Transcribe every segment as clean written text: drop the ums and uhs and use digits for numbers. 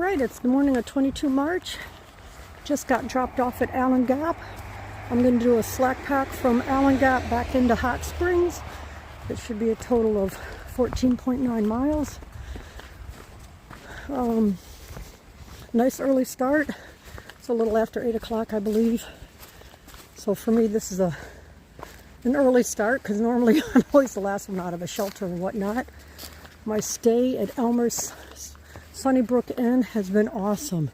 Alright, it's the morning of 22 March. Just got dropped off at Allen Gap. I'm going to do a slack pack from Allen Gap back into Hot Springs. It should be a total of 14.9 miles. Nice early start. It's a little after 8 o'clock, I believe. So for me, this is an early start because normally I'm always the last one out of a shelter and whatnot. My stay at Elmer's Sunnybrook Inn has been awesome.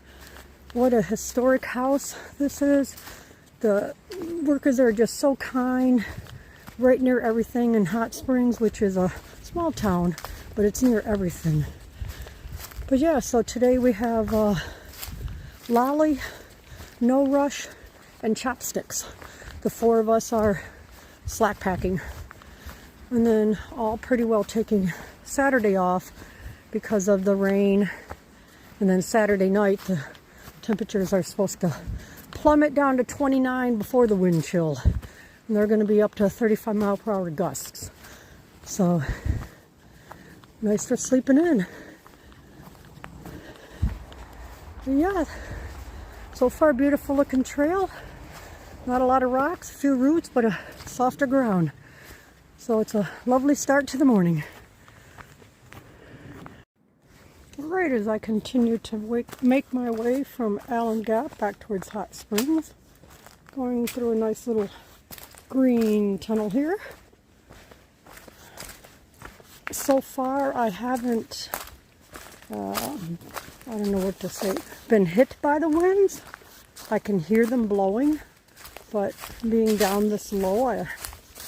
What a historic house this is. The workers are just so kind. Right near everything in Hot Springs, which is a small town, but it's near everything. But yeah, so today we have Lolly, No Rush, and Chopsticks. The four of us are slack packing. And then all pretty well taking Saturday off because of the rain. And then Saturday night, the temperatures are supposed to plummet down to 29 before the wind chill. And they're going to be up to 35 mile per hour gusts. So, nice for sleeping in. But yeah, so far beautiful looking trail. Not a lot of rocks, a few roots, but a softer ground. So it's a lovely start to the morning. Right as I continue to make my way from Allen Gap back towards Hot Springs, going through a nice little green tunnel here. So far I haven't, I don't know what to say, been hit by the winds. I can hear them blowing, but being down this low,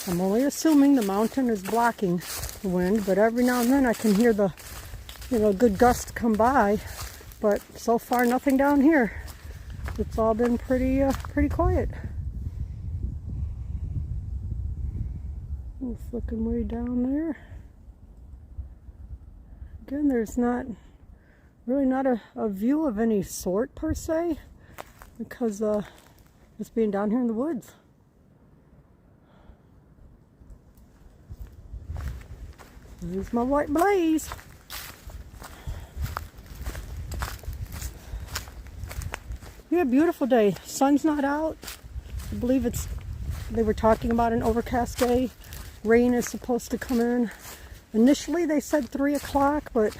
I'm only assuming the mountain is blocking the wind, but every now and then I can hear the good gust come by, but so far nothing down here. It's all been pretty quiet. It's looking way down there. Again, there's not a view of any sort per se, because just being down here in the woods. There's my white blaze. Yeah, beautiful day. Sun's not out. I believe they were talking about an overcast day. Rain is supposed to come in. Initially they said 3 o'clock, but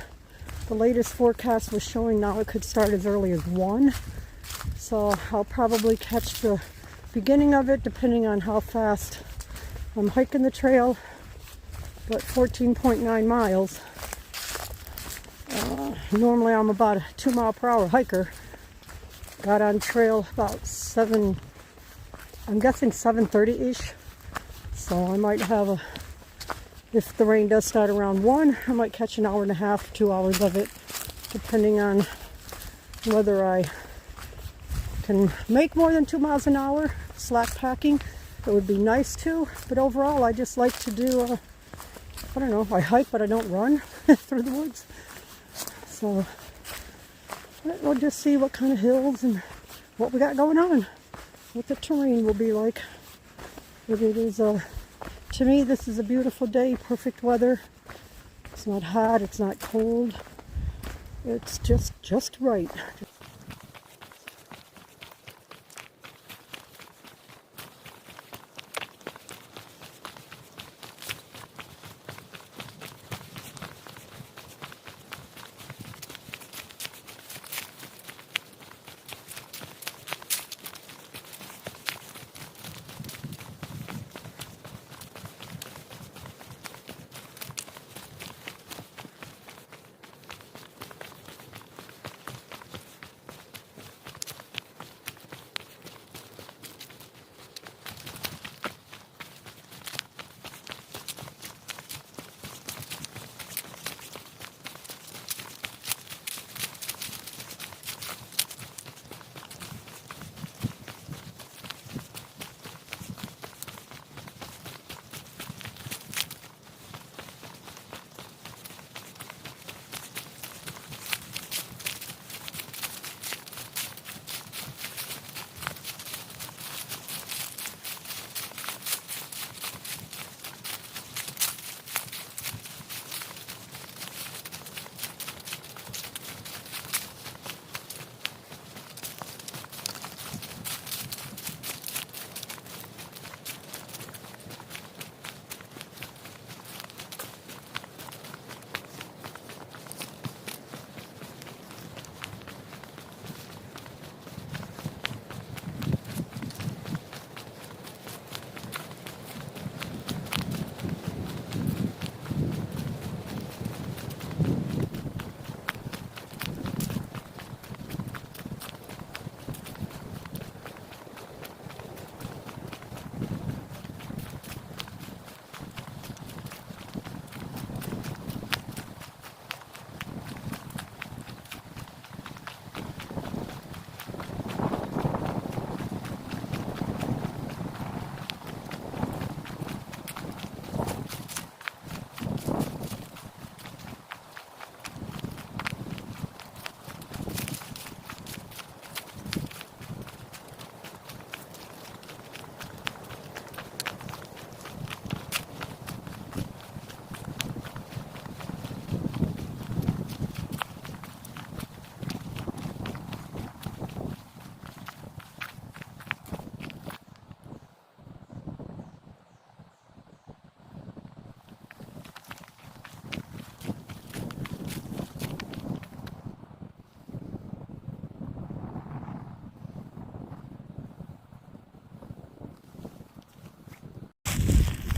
the latest forecast was showing now it could start as early as 1. So I'll probably catch the beginning of it depending on how fast I'm hiking the trail. But 14.9 miles. Normally I'm about a 2 mile per hour hiker. Got on trail about I'm guessing 7:30-ish. So I might have if the rain does start around 1, I might catch an hour and a half, 2 hours of it, depending on whether I can make more than 2 miles an hour slack packing. It would be nice to, but overall I just like to do, I don't know, I hike but I don't run through the woods. So we'll just see what kind of hills and what we got going on, what the terrain will be like. But it is to me, this is a beautiful day, perfect weather. It's not hot, it's not cold. It's just right.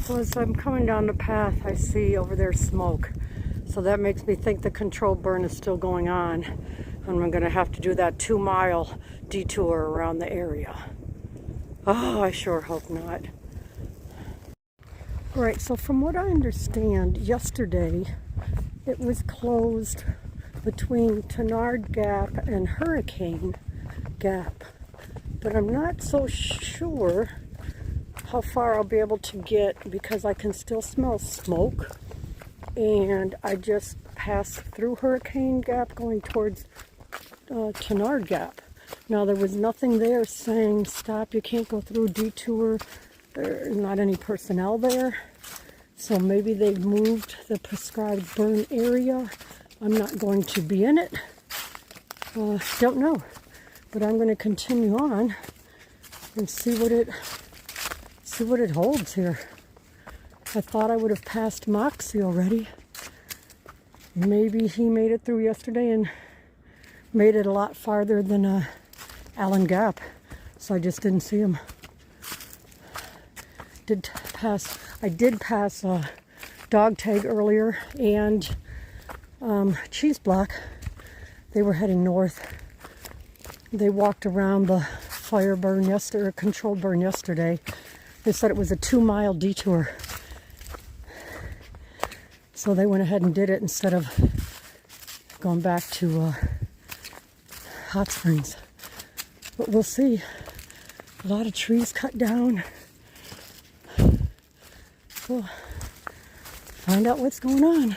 So as I'm coming down the path, I see over there smoke. So that makes me think the controlled burn is still going on. And I'm gonna have to do that 2-mile detour around the area. Oh, I sure hope not. Right, so from what I understand, yesterday it was closed between Tenard Gap and Hurricane Gap. But I'm not so sure how far I'll be able to get because I can still smell smoke. And I just passed through Hurricane Gap going towards Tenard Gap. Now there was nothing there saying stop, you can't go through, detour. There's not any personnel there. So maybe they've moved the prescribed burn area. I'm not going to be in it. Don't know. But I'm going to continue on and see what it holds here. I thought I would have passed Moxie already. Maybe he made it through yesterday and made it a lot farther than Allen Gap, so I just didn't see him. I did pass Dog Tag earlier and Cheese Block. They were heading north. They walked around the fire burn yesterday, or controlled burn yesterday. They said it was a 2-mile detour. So they went ahead and did it instead of going back to Hot Springs. But we'll see. A lot of trees cut down. We'll find out what's going on.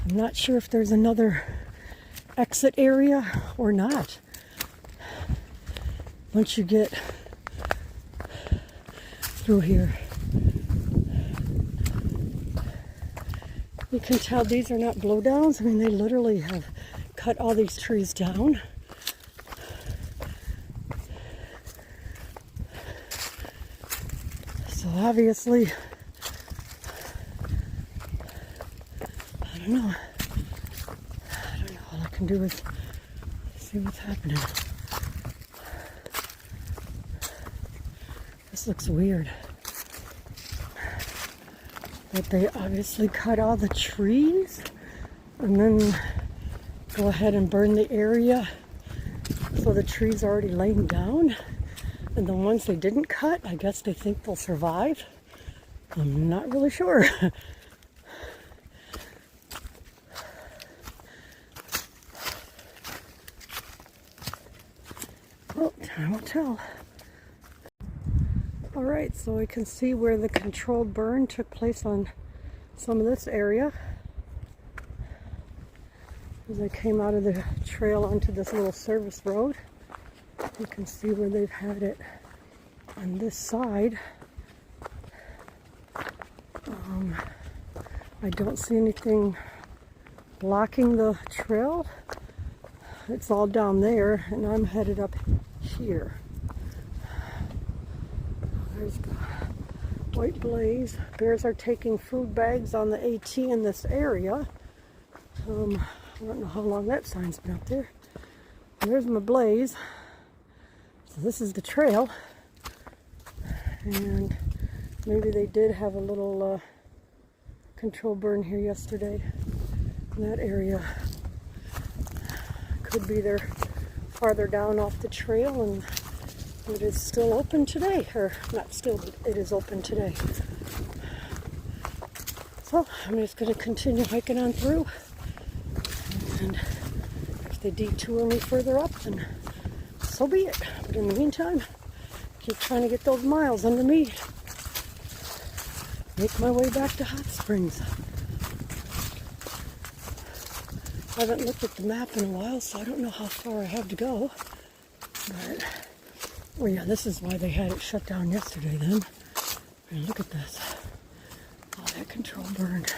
I'm not sure if there's another exit area or not. Once you get through here, you can tell these are not blowdowns. I mean, they literally have cut all these trees down. So obviously, I don't know. All I can do is see what's happening. This looks weird. But they obviously cut all the trees and then go ahead and burn the area. So the trees are already laying down. And the ones they didn't cut, I guess they think they'll survive. I'm not really sure. Well, time will tell. Alright, so we can see where the controlled burn took place on some of this area. As I came out of the trail onto this little service road, you can see where they've had it on this side. I don't see anything blocking the trail. It's all down there, and I'm headed up here. There's the white blaze. Bears are taking food bags on the AT in this area. I don't know how long that sign's been up there. And there's my blaze. So this is the trail. And maybe they did have a little control burn here yesterday in that area. Could be there farther down off the trail, and it is still open today, or not still, but it is open today. So I'm just going to continue hiking on through, and if they detour me further up, then so be it. But in the meantime, keep trying to get those miles under me. Make my way back to Hot Springs. I haven't looked at the map in a while, so I don't know how far I have to go. But oh yeah, this is why they had it shut down yesterday then. And look at this. All that control burned.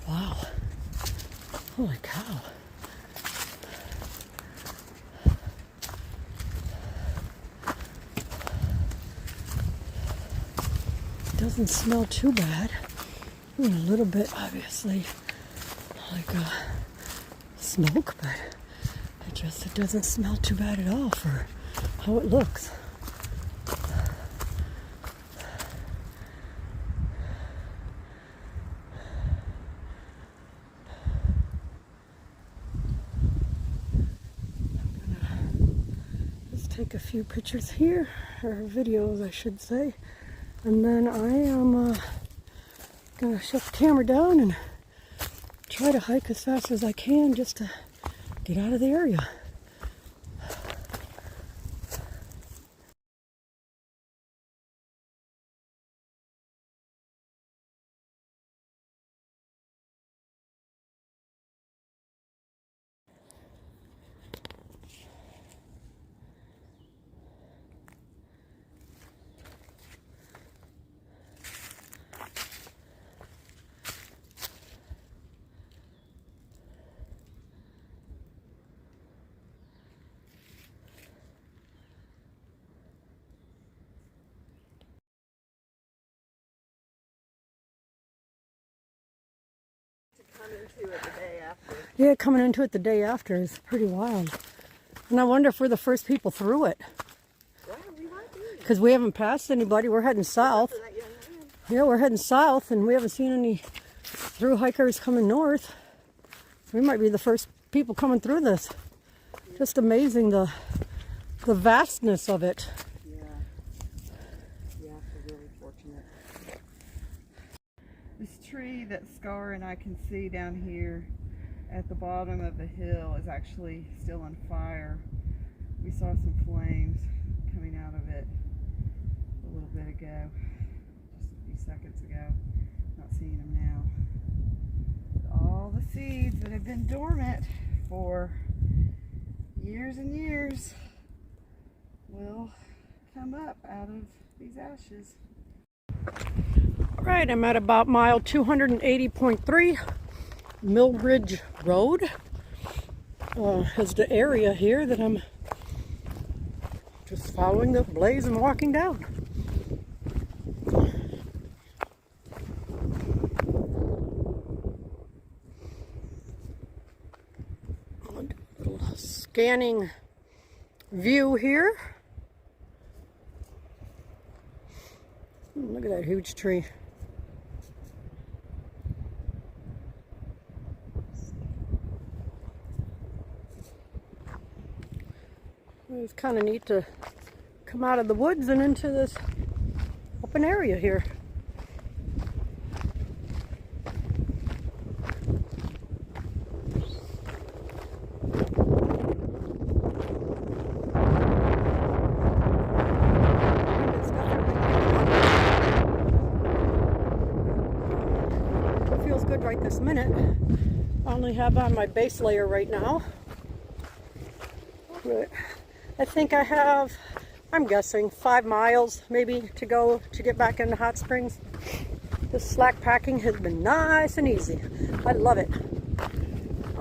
Wow. Holy cow. doesn't smell too bad. A little bit, obviously, like smoke, but it doesn't smell too bad at all for how it looks. Take a few pictures here, or videos I should say, and then I am gonna shut the camera down and try to hike as fast as I can just to get out of the area. Into it the day after. Yeah, coming into it the day after is pretty wild. And I wonder if we're the first people through it. Well, we might be. Because we haven't passed anybody. We're heading south. Yeah, we're heading south, and we haven't seen any thru-hikers coming north. So we might be the first people coming through this. Just amazing the vastness of it. Yeah. Yeah, we're really fortunate. This tree that Scar and I can see down here at the bottom of the hill is actually still on fire. We saw some flames coming out of it a little bit ago, just a few seconds ago. Not seeing them now. But all the seeds that have been dormant for years and years will come up out of these ashes. All right, I'm at about mile 280.3, Millbridge Road. Is the area here that I'm just following the blaze and walking down. A little scanning view here. Look at that huge tree. It's kind of neat to come out of the woods and into this open area here. It feels good right this minute. I only have on my base layer right now. But I think I have, I'm guessing, 5 miles maybe to go to get back into Hot Springs. This slack packing has been nice and easy. I love it.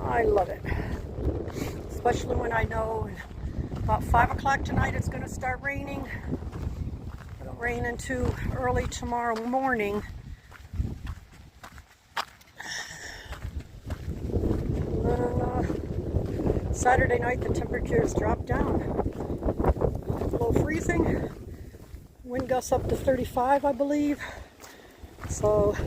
I love it. Especially when I know about 5 o'clock tonight it's going to start raining. It'll rain into early tomorrow morning. Saturday night the temperatures drop down below freezing. Wind gusts up to 35, I believe. So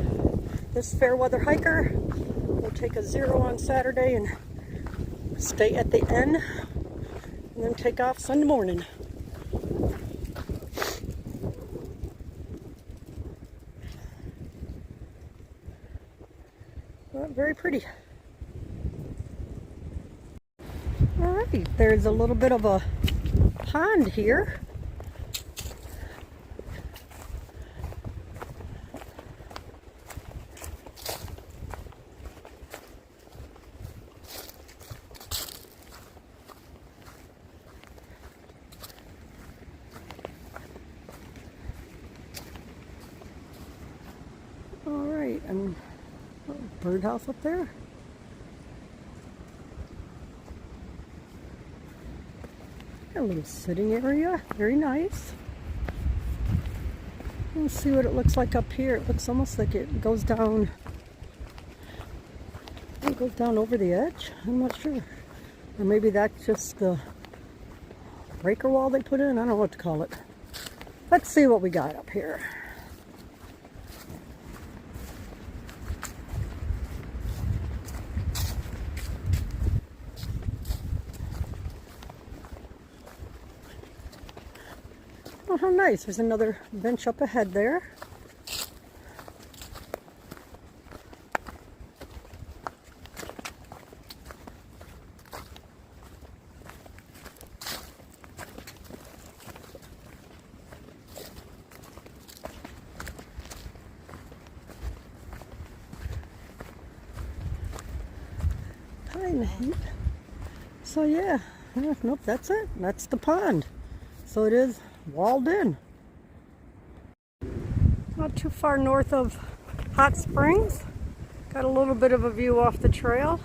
this fair weather hiker will take a 0 on Saturday and stay at the inn and then take off Sunday morning. Well, very pretty. Alright, there's a little bit of a pond here. Alright, and birdhouse up there. A little sitting area, very nice. Let's see what it looks like up here. It looks almost like it goes down. It goes down over the edge. I'm not sure. Or maybe that's just the breaker wall they put in. I don't know what to call it. Let's see what we got up here. Oh, how nice. There's another bench up ahead there. So yeah, nope, that's it. That's the pond. So it is walled in. Not too far north of Hot Springs. Got a little bit of a view off the trail.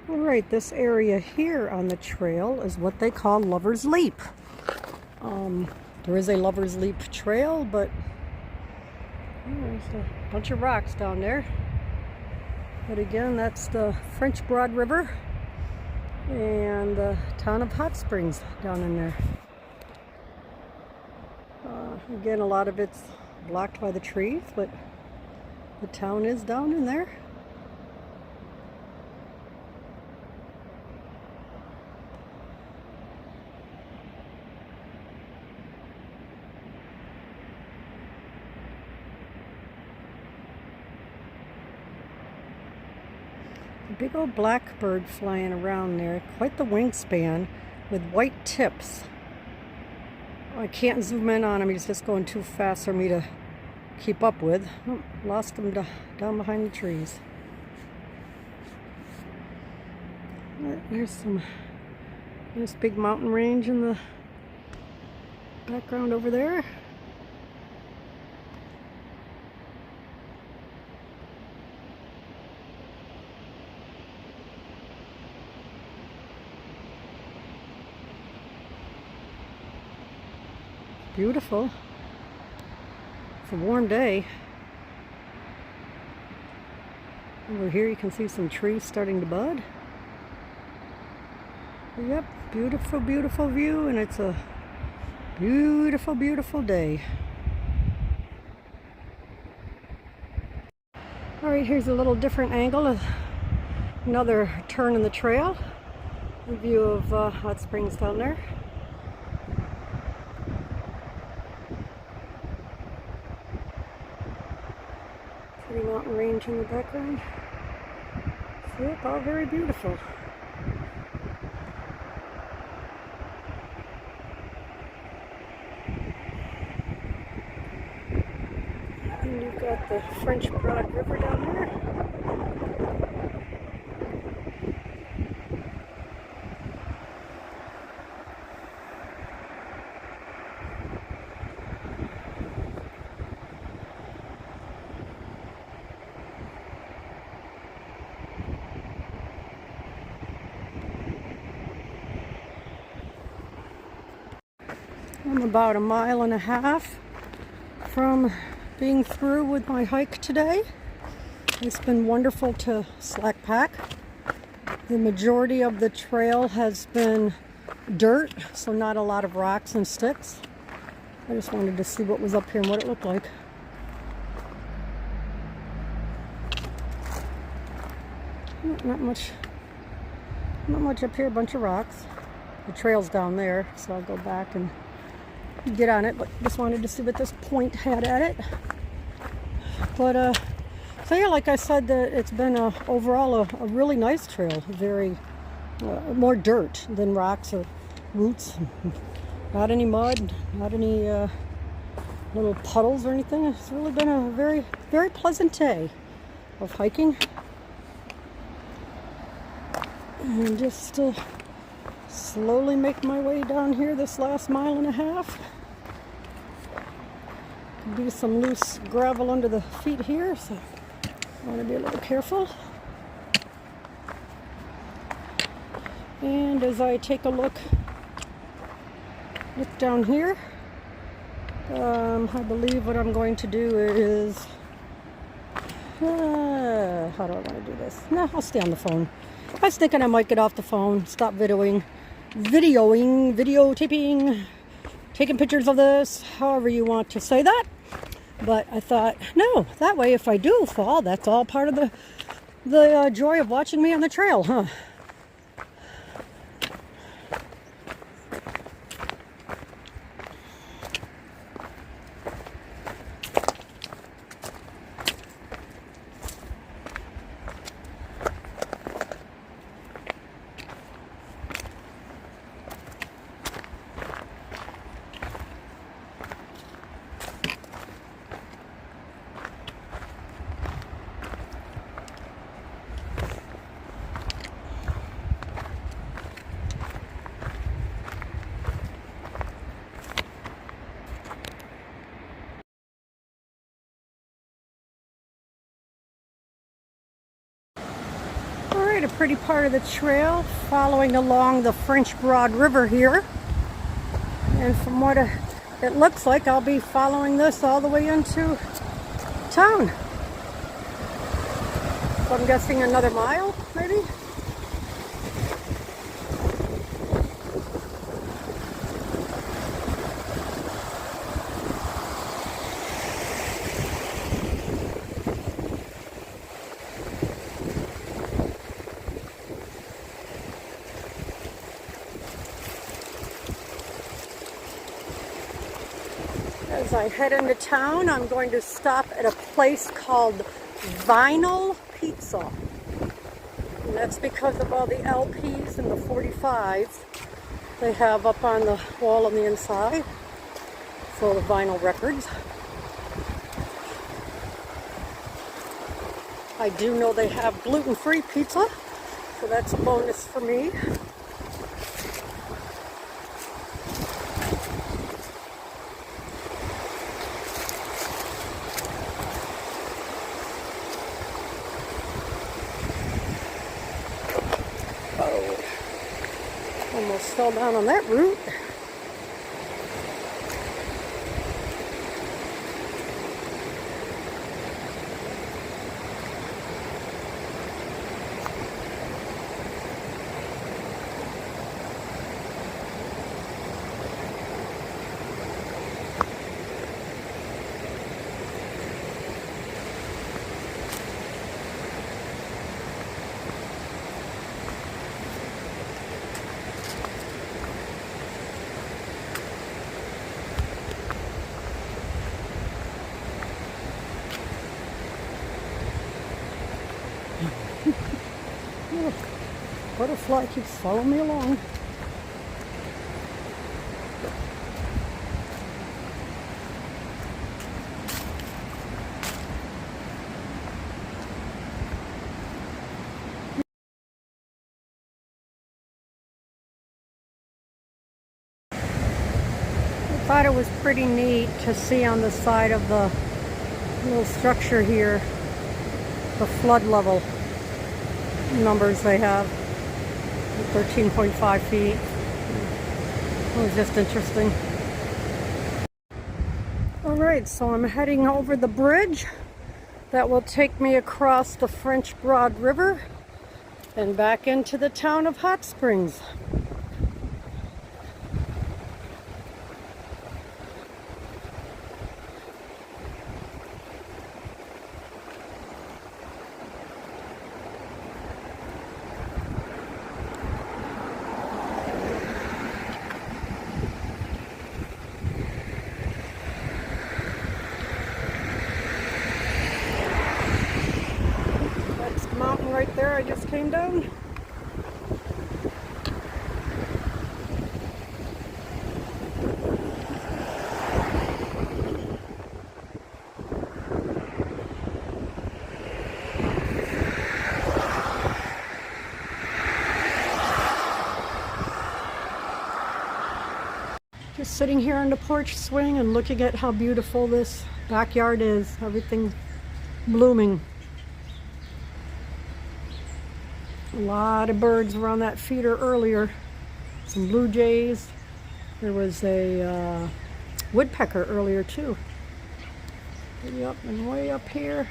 Alright, this area here on the trail is what they call Lover's Leap. There is a Lover's Leap trail, but there's a bunch of rocks down there. But again, that's the French Broad River and the town of Hot Springs down in there. Again, a lot of it's blocked by the trees, but the town is down in there. Big old blackbird flying around there, quite the wingspan with white tips. I can't zoom in on him, he's just going too fast for me to keep up with. Oh, lost him down behind the trees. There's some nice big mountain range in the background over there. Beautiful. It's a warm day. Over here you can see some trees starting to bud. Yep, beautiful, beautiful view, and it's a beautiful, beautiful day. Alright, here's a little different angle, another turn in the trail. A view of Hot Springs down there. Pretty mountain range in the background. So, yep, all very beautiful. And you've got the French Broad River down there. I'm about 1.5 miles from being through with my hike today. It's been wonderful to slack pack. The majority of the trail has been dirt, so not a lot of rocks and sticks. I just wanted to see what was up here and what it looked like. Not much up here, a bunch of rocks. The trail's down there, so I'll go back and get on it, but just wanted to see what this point had at it. But so yeah, like I said, it's been overall a really nice trail. Very more dirt than rocks or roots. Not any mud, not any little puddles or anything. It's really been a very, very pleasant day of hiking. And just slowly make my way down here this last mile and a half. Could be some loose gravel under the feet here, so I want to be a little careful. And as I take a look down here, I believe what I'm going to do is, how do I want to do this? No, I'll stay on the phone. I was thinking I might get off the phone, stop videotaping, taking pictures of this, however you want to say that. But I thought, no, that way if I do fall, that's all part of the joy of watching me on the trail, huh? A pretty part of the trail following along the French Broad River here, and from what it looks like, I'll be following this all the way into town. So I'm guessing another mile maybe. As I head into town, I'm going to stop at a place called Vinyl Pizza. And that's because of all the LPs and the 45s they have up on the wall on the inside. So the vinyl records. I do know they have gluten-free pizza, so that's a bonus for me. Almost fell down on that route. Butterfly keeps following me along. I thought it was pretty neat to see on the side of the little structure here the flood level numbers they have. 13.5 feet. It was just interesting. Alright, so I'm heading over the bridge that will take me across the French Broad River and back into the town of Hot Springs. Right there, I just came down. Just sitting here on the porch swing and looking at how beautiful this backyard is. Everything blooming. A lot of birds were on that feeder earlier. Some blue jays. There was a woodpecker earlier too. Way up and way up here.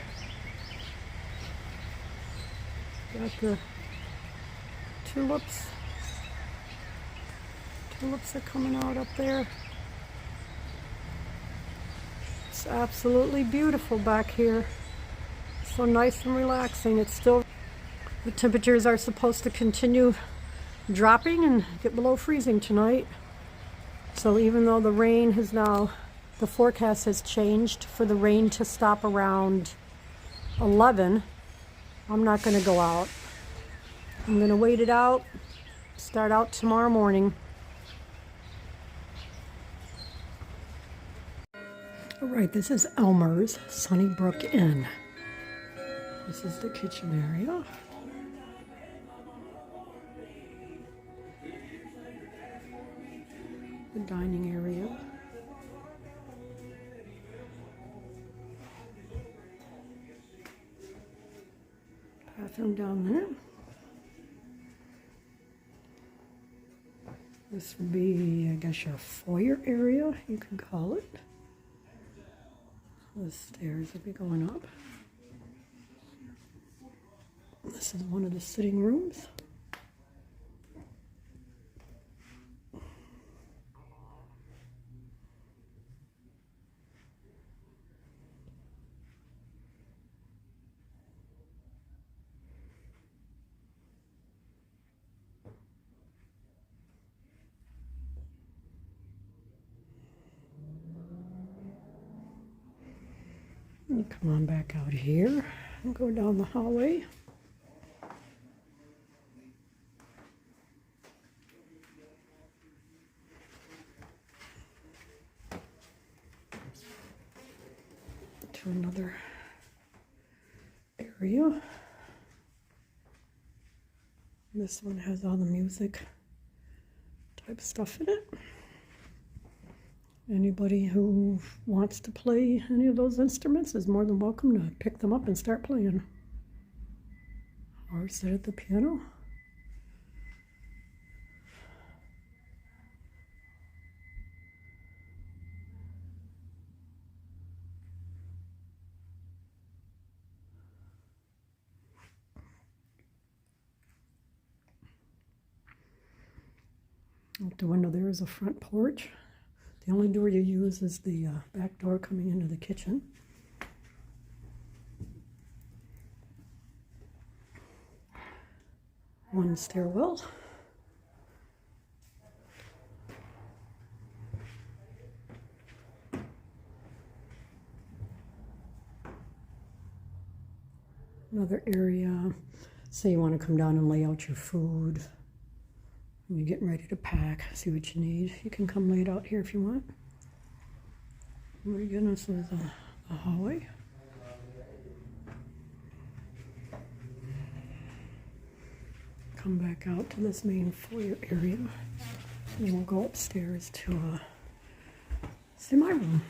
Got the tulips. Tulips are coming out up there. It's absolutely beautiful back here. So nice and relaxing. It's still, the temperatures are supposed to continue dropping and get below freezing tonight. So even though the rain has now, the forecast has changed for the rain to stop around 11, I'm not going to go out. I'm going to wait it out, start out tomorrow morning. All right, this is Elmer's Sunnybrook Inn. This is the kitchen area. The dining area. Bathroom down there. This would be, I guess, your foyer area, you can call it. The stairs will be going up. This is one of the sitting rooms. You come on back out here and go down the hallway. To another area. This one has all the music type stuff in it. Anybody who wants to play any of those instruments is more than welcome to pick them up and start playing. Or sit at the piano. Out the window there is a front porch. The only door you use is the back door coming into the kitchen. One stairwell. Another area, say you want to come down and lay out your food. When you're getting ready to pack, see what you need. You can come lay it out here if you want. Oh my goodness, there's a hallway. Come back out to this main foyer area. And we'll go upstairs to see my room.